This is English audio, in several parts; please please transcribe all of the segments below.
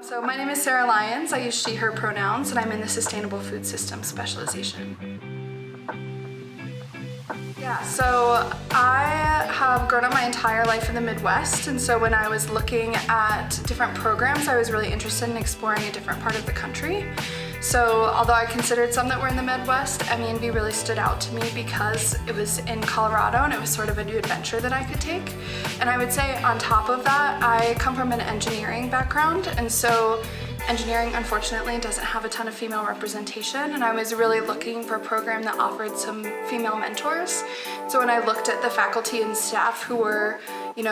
So my name is Sarah Lyons. I use she, her pronouns, and I'm in the Sustainable Food System specialization. Yeah, so I have grown up my entire life in the Midwest, and so when I was looking at different programs, I was really interested in exploring a different part of the country. So although I considered some that were in the Midwest, MENV really stood out to me because it was in Colorado and it was sort of a new adventure that I could take. And I would say on top of that, I come from an engineering background, and so engineering unfortunately doesn't have a ton of female representation, and I was really looking for a program that offered some female mentors. So when I looked at the faculty and staff who were,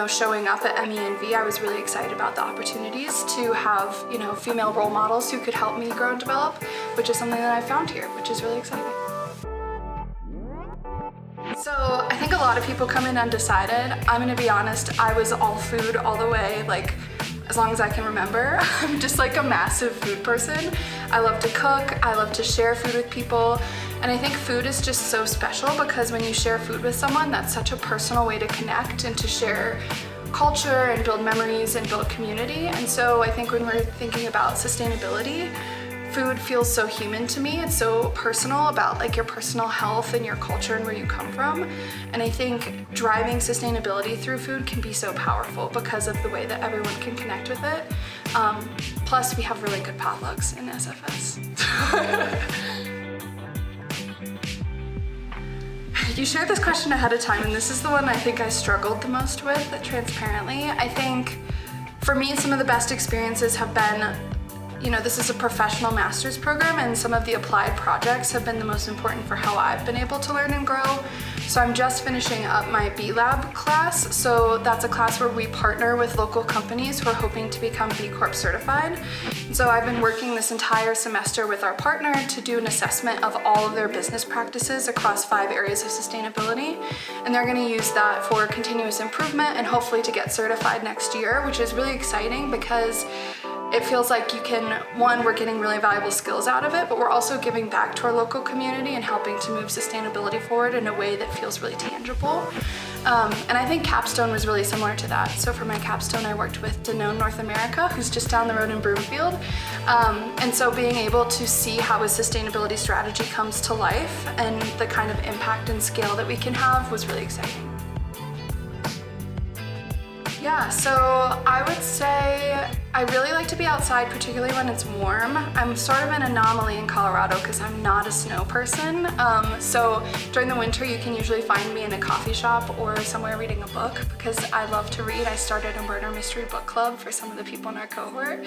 showing up at MENV, I was really excited about the opportunities to have, female role models who could help me grow and develop, which is something that I found here, which is really exciting. So I think a lot of people come in undecided. I'm gonna be honest, I was all food all the way, as long as I can remember. I'm just like a massive food person. I love to cook, I love to share food with people, and I think food is just so special because when you share food with someone, that's such a personal way to connect and to share culture and build memories and build community. And so I think when we're thinking about sustainability, food feels so human to me. It's so personal about your personal health and your culture and where you come from. And I think driving sustainability through food can be so powerful because of the way that everyone can connect with it. Plus we have really good potlucks in SFS. You shared this question ahead of time, and this is the one I think I struggled the most with, transparently. I think for me, some of the best experiences have been, this is a professional master's program, and some of the applied projects have been the most important for how I've been able to learn and grow. So I'm just finishing up my B Lab class. So that's a class where we partner with local companies who are hoping to become B Corp certified. So I've been working this entire semester with our partner to do an assessment of all of their business practices across 5 areas of sustainability. And they're gonna use that for continuous improvement and hopefully to get certified next year, which is really exciting because it feels like we're getting really valuable skills out of it, but we're also giving back to our local community and helping to move sustainability forward in a way that feels really tangible. And I think capstone was really similar to that. So for my capstone, I worked with Danone North America, who's just down the road in Broomfield. And so being able to see how a sustainability strategy comes to life and the kind of impact and scale that we can have was really exciting. Yeah, so I would say I really like to be outside, particularly when it's warm. I'm sort of an anomaly in Colorado because I'm not a snow person. So during the winter, you can usually find me in a coffee shop or somewhere reading a book because I love to read. I started a murder mystery book club for some of the people in our cohort.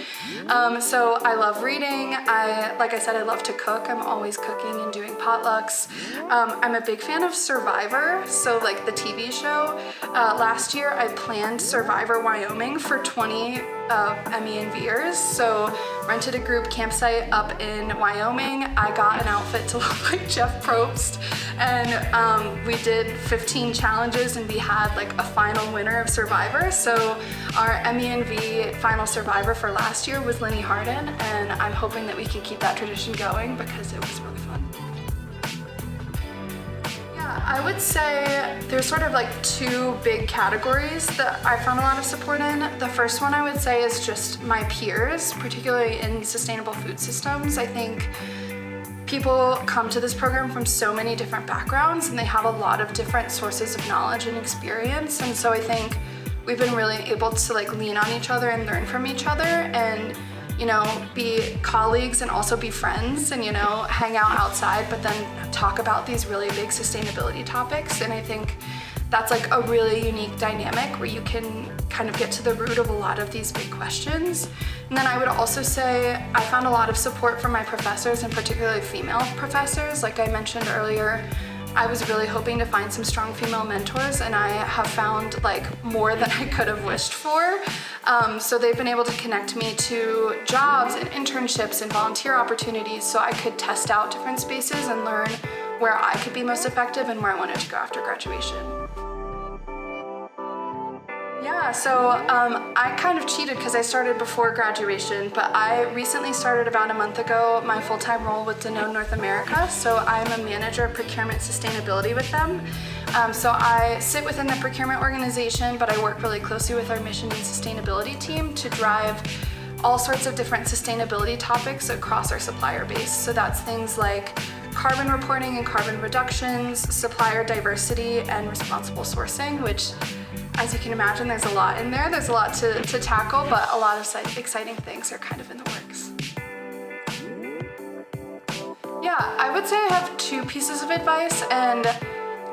So I love reading. Like I said, I love to cook. I'm always cooking and doing potlucks. I'm a big fan of Survivor, so like the TV show. Last year, I planned Survivor Wyoming for 20 MENVers, so rented a group campsite up in Wyoming. I got an outfit to look like Jeff Probst, and we did 15 challenges, and we had a final winner of Survivor. So our MENV final survivor for last year was Linny Harden, and I'm hoping that we can keep that tradition going because it was really fun. I would say there's sort of 2 big categories that I found a lot of support in. The first one I would say is just my peers, particularly in sustainable food systems. I think people come to this program from so many different backgrounds and they have a lot of different sources of knowledge and experience. And so I think we've been really able to lean on each other and learn from each other and be colleagues and also be friends and, hang out outside, but then talk about these really big sustainability topics. And I think that's a really unique dynamic where you can kind of get to the root of a lot of these big questions. And then I would also say I found a lot of support from my professors, and particularly female professors. Like I mentioned earlier, I was really hoping to find some strong female mentors, and I have found more than I could have wished for. So they've been able to connect me to jobs and internships and volunteer opportunities so I could test out different spaces and learn where I could be most effective and where I wanted to go after graduation. Yeah, so I kind of cheated because I started before graduation, but I recently started about a month ago my full-time role with Danone North America. So I'm a manager of procurement sustainability with them. So I sit within the procurement organization, but I work really closely with our mission and sustainability team to drive all sorts of different sustainability topics across our supplier base. So that's things like carbon reporting and carbon reductions, supplier diversity, and responsible sourcing, which, as you can imagine, there's a lot in there. There's a lot to tackle, but a lot of exciting things are kind of in the works. Yeah, I would say I have two pieces of advice, and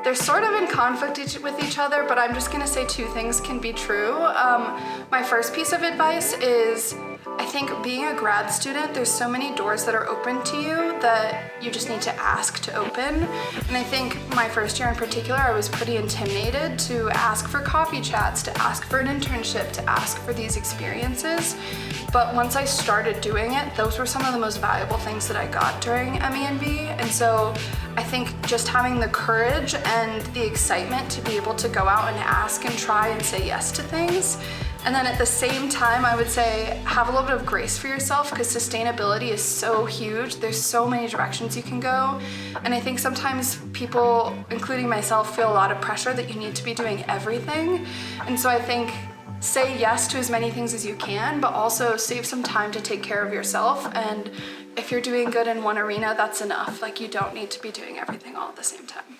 they're sort of in conflict with each other, but I'm just gonna say two things can be true. My first piece of advice is, I think being a grad student, there's so many doors that are open to you that you just need to ask to open. And I think my first year in particular, I was pretty intimidated to ask for coffee chats, to ask for an internship, to ask for these experiences. But once I started doing it, those were some of the most valuable things that I got during MENB. And so I think just having the courage and the excitement to be able to go out and ask and try and say yes to things. And then at the same time, I would say have a little bit of grace for yourself, because sustainability is so huge. There's so many directions you can go. And I think sometimes people, including myself, feel a lot of pressure that you need to be doing everything. And so I think say yes to as many things as you can, but also save some time to take care of yourself. And if you're doing good in one arena, that's enough. Like, you don't need to be doing everything all at the same time.